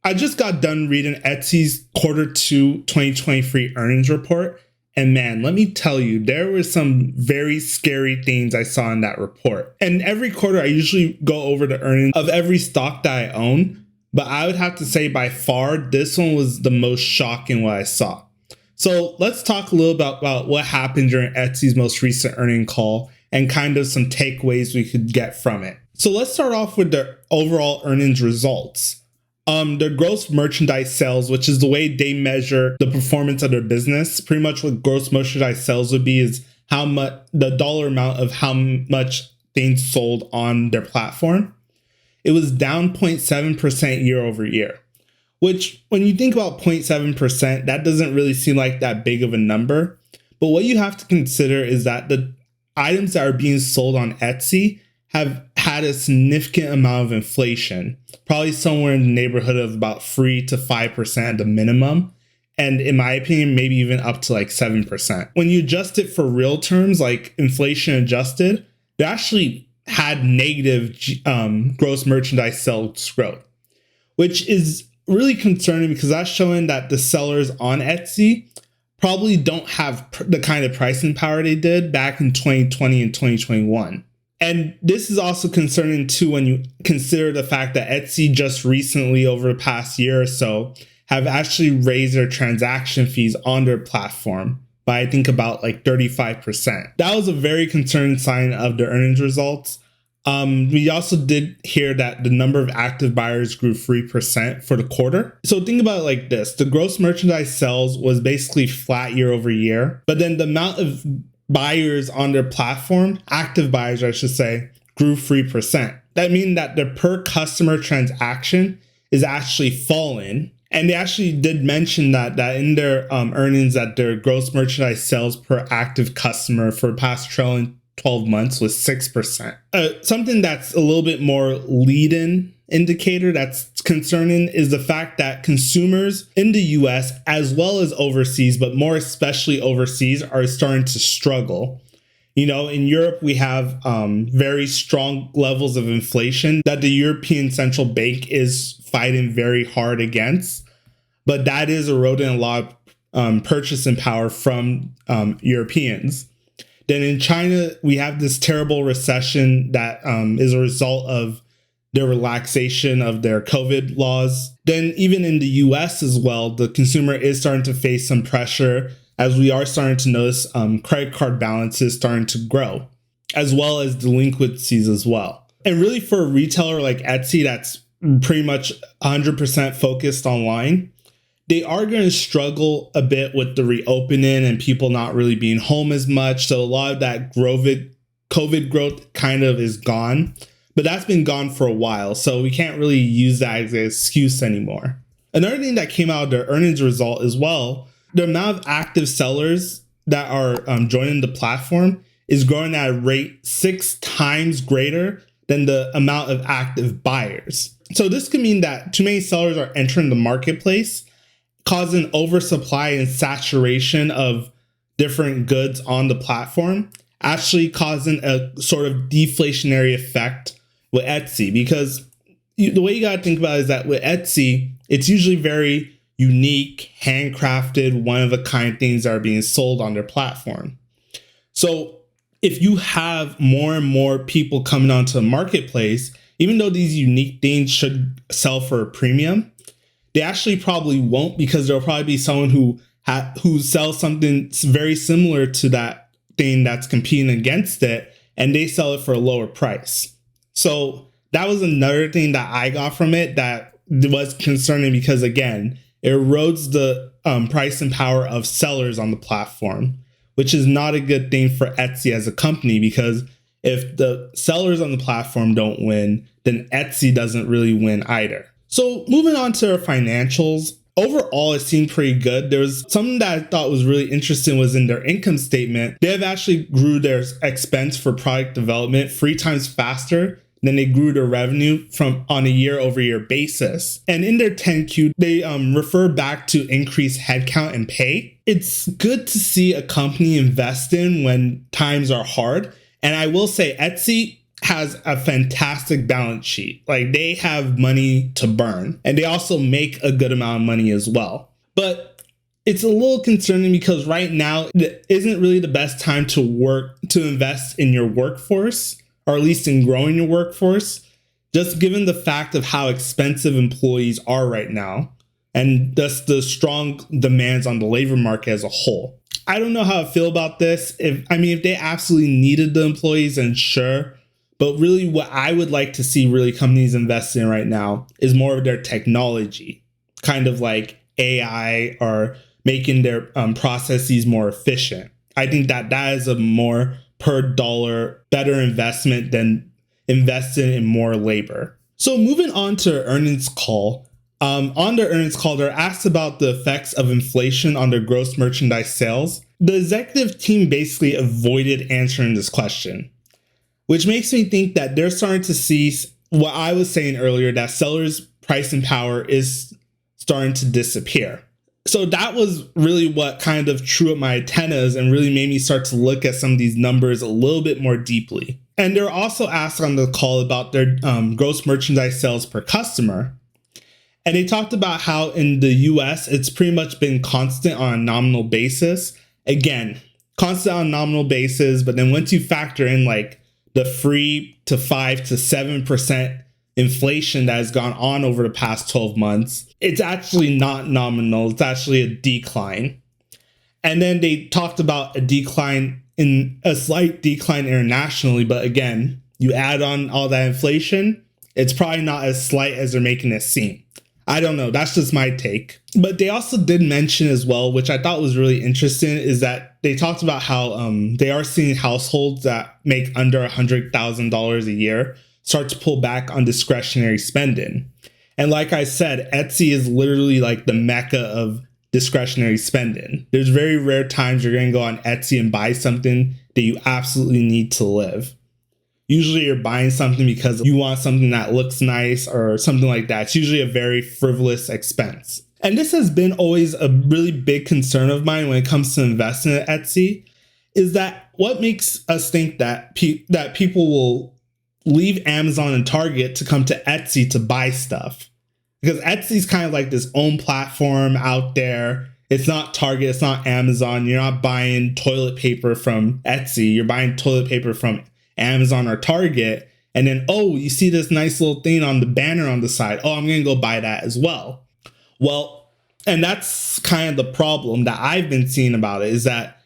I just got done reading Etsy's Q2 2023 earnings report. And man, let me tell you, there were some very scary things I saw in that report. And every quarter, I usually go over the earnings of every stock that I own. But I would have to say by far, this one was the most shocking what I saw. So let's talk a little about what happened during Etsy's most recent earnings call and kind of some takeaways we could get from it. So let's start off with the overall earnings results. Their gross merchandise sales, which is the way they measure the performance of their business, pretty much what gross merchandise sales would be is how much the dollar amount of how much things sold on their platform. It was down 0.7% year over year, which when you think about 0.7%, that doesn't really seem like that big of a number. But what you have to consider is that the items that are being sold on Etsy have had a significant amount of inflation, probably somewhere in the neighborhood of about 3 to 5% at the minimum. And in my opinion, maybe even up to like 7%. When you adjust it for real terms, like inflation adjusted, they actually had negative gross merchandise sales growth, which is really concerning because that's showing that the sellers on Etsy probably don't have the kind of pricing power they did back in 2020 and 2021. And this is also concerning too when you consider the fact that Etsy just recently, over the past year or so, have actually raised their transaction fees on their platform by I think about like 35%. That was a very concerning sign of the earnings results. We also did hear that the number of active buyers grew 3% for the quarter. So think about it like this. The gross merchandise sales was basically flat year over year, but then the amount of buyers on their platform, active buyers, I should say, grew 3%. That means that the per customer transaction is actually falling. And they actually did mention that in their earnings that their gross merchandise sales per active customer for the past trailing 12 months was 6%. Something that's a little bit more lead-in indicator that's concerning is the fact that consumers in the US as well as overseas, but more especially overseas, are starting to struggle. You know, in Europe, we have very strong levels of inflation that the European Central Bank is fighting very hard against, but that is eroding a lot of purchasing power from Europeans. Then in China, we have this terrible recession that is a result of the relaxation of their COVID laws. Then even in the US as well, the consumer is starting to face some pressure as we are starting to notice credit card balances starting to grow, as well as delinquencies as well. And really for a retailer like Etsy that's pretty much 100% focused online, they are going to struggle a bit with the reopening and people not really being home as much. So a lot of that COVID growth kind of is gone. But that's been gone for a while, so we can't really use that as an excuse anymore. Another thing that came out of their earnings result as well, the amount of active sellers that are joining the platform is growing at a rate 6 times greater than the amount of active buyers. So this could mean that too many sellers are entering the marketplace, causing oversupply and saturation of different goods on the platform, actually causing a sort of deflationary effect with Etsy, because the way you got to think about it is that with Etsy, it's usually very unique, handcrafted, one-of-a-kind things that are being sold on their platform. So if you have more and more people coming onto the marketplace, even though these unique things should sell for a premium, they actually probably won't, because there'll probably be someone who sells something very similar to that thing that's competing against it, and they sell it for a lower price. So that was another thing that I got from it that was concerning, because again, it erodes the price and power of sellers on the platform, which is not a good thing for Etsy as a company, because if the sellers on the platform don't win, then Etsy doesn't really win either. So moving on to our financials, overall, it seemed pretty good. There was something that I thought was really interesting was in their income statement. They have actually grew their expense for product development 3 times faster than they grew their revenue from on a year-over-year basis. And in their 10Q, they refer back to increased headcount and pay. It's good to see a company invest in when times are hard. And I will say Etsy has a fantastic balance sheet. Like, they have money to burn, and they also make a good amount of money as well. But it's a little concerning because right now it isn't really the best time to invest in your workforce, or at least in growing your workforce, just given the fact of how expensive employees are right now, and thus the strong demands on the labor market as a whole. I don't know how I feel about this. If they absolutely needed the employees, then sure. But really what I would like to see really companies invest in right now is more of their technology, kind of like AI, or making their processes more efficient. I think that is a more per dollar better investment than investing in more labor. So moving on to earnings call. On their earnings call, they're asked about the effects of inflation on their gross merchandise sales. The executive team basically avoided answering this question, which makes me think that they're starting to see what I was saying earlier, that sellers' pricing power is starting to disappear. So that was really what kind of drew up my antennas and really made me start to look at some of these numbers a little bit more deeply. And they're also asked on the call about their gross merchandise sales per customer. And they talked about how in the US, it's pretty much been constant on a nominal basis. Again, constant on a nominal basis, but then once you factor in like the 3 to 5 to 7% inflation that has gone on over the past 12 months, it's actually not nominal. It's actually a decline. And then they talked about a slight decline internationally. But again, you add on all that inflation, it's probably not as slight as they're making it seem. I don't know. That's just my take. But they also did mention as well, which I thought was really interesting, is that they talked about how they are seeing households that make under $100,000 a year start to pull back on discretionary spending. And like I said, Etsy is literally like the mecca of discretionary spending. There's very rare times you're going to go on Etsy and buy something that you absolutely need to live. Usually you're buying something because you want something that looks nice or something like that. It's usually a very frivolous expense. And this has been always a really big concern of mine when it comes to investing in Etsy, is that what makes us think that people will leave Amazon and Target to come to Etsy to buy stuff? Because Etsy's kind of like this own platform out there. It's not Target, it's not Amazon. You're not buying toilet paper from Etsy. You're buying toilet paper from Amazon or Target, and then, oh, you see this nice little thing on the banner on the side. Oh, I'm going to go buy that as well. Well, and that's kind of the problem that I've been seeing about it, is that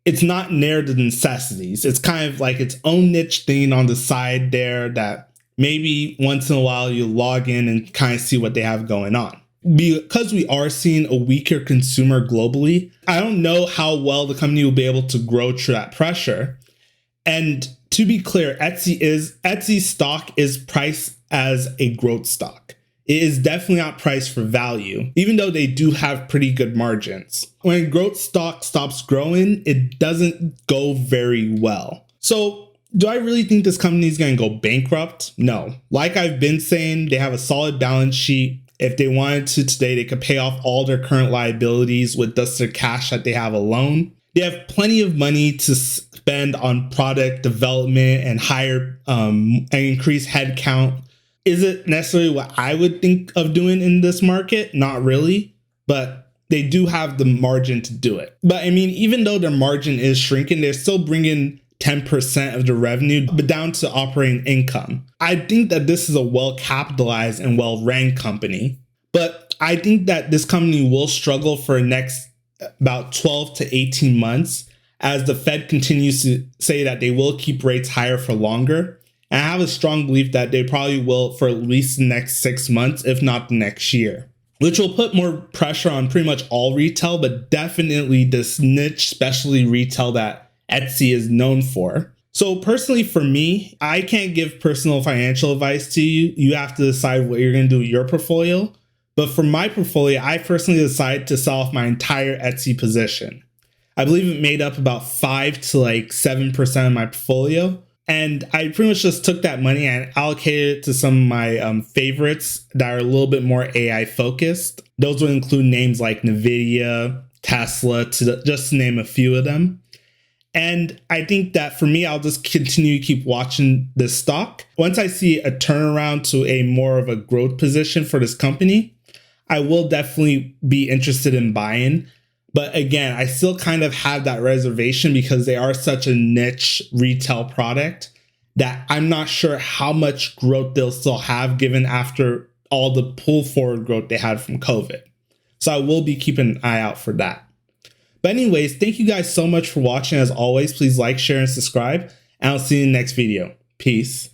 it's not near the necessities. It's kind of like its own niche thing on the side there that maybe once in a while you log in and kind of see what they have going on. Because we are seeing a weaker consumer globally, I don't know how well the company will be able to grow through that pressure. And to be clear, Etsy stock is priced as a growth stock. It is definitely not priced for value, even though they do have pretty good margins. When growth stock stops growing, it doesn't go very well. So do I really think this company is going to go bankrupt? No. Like I've been saying, they have a solid balance sheet. If they wanted to today, they could pay off all their current liabilities with just their cash that they have alone. They have plenty of money to spend on product development and hire and increase headcount. Is it necessarily what I would think of doing in this market? Not really, but they do have the margin to do it. But even though their margin is shrinking, they're still bringing 10% of the revenue, but down to operating income. I think that this is a well-capitalized and well-ran company, but I think that this company will struggle for the next about 12 to 18 months as the Fed continues to say that they will keep rates higher for longer. And I have a strong belief that they probably will for at least the next 6 months, if not the next year, which will put more pressure on pretty much all retail, but definitely this niche specialty retail that Etsy is known for. So personally for me, I can't give personal financial advice to you. You have to decide what you're going to do with your portfolio. But for my portfolio, I personally decided to sell off my entire Etsy position. I believe it made up about 5 to 7% of my portfolio. And I pretty much just took that money and allocated it to some of my favorites that are a little bit more AI focused. Those would include names like NVIDIA, Tesla, just to name a few of them. And I think that for me, I'll just continue to keep watching this stock. Once I see a turnaround to a more of a growth position for this company, I will definitely be interested in buying. But again, I still kind of have that reservation because they are such a niche retail product that I'm not sure how much growth they'll still have given after all the pull forward growth they had from COVID. So I will be keeping an eye out for that. But anyways, thank you guys so much for watching. As always, please like, share, and subscribe. And I'll see you in the next video. Peace.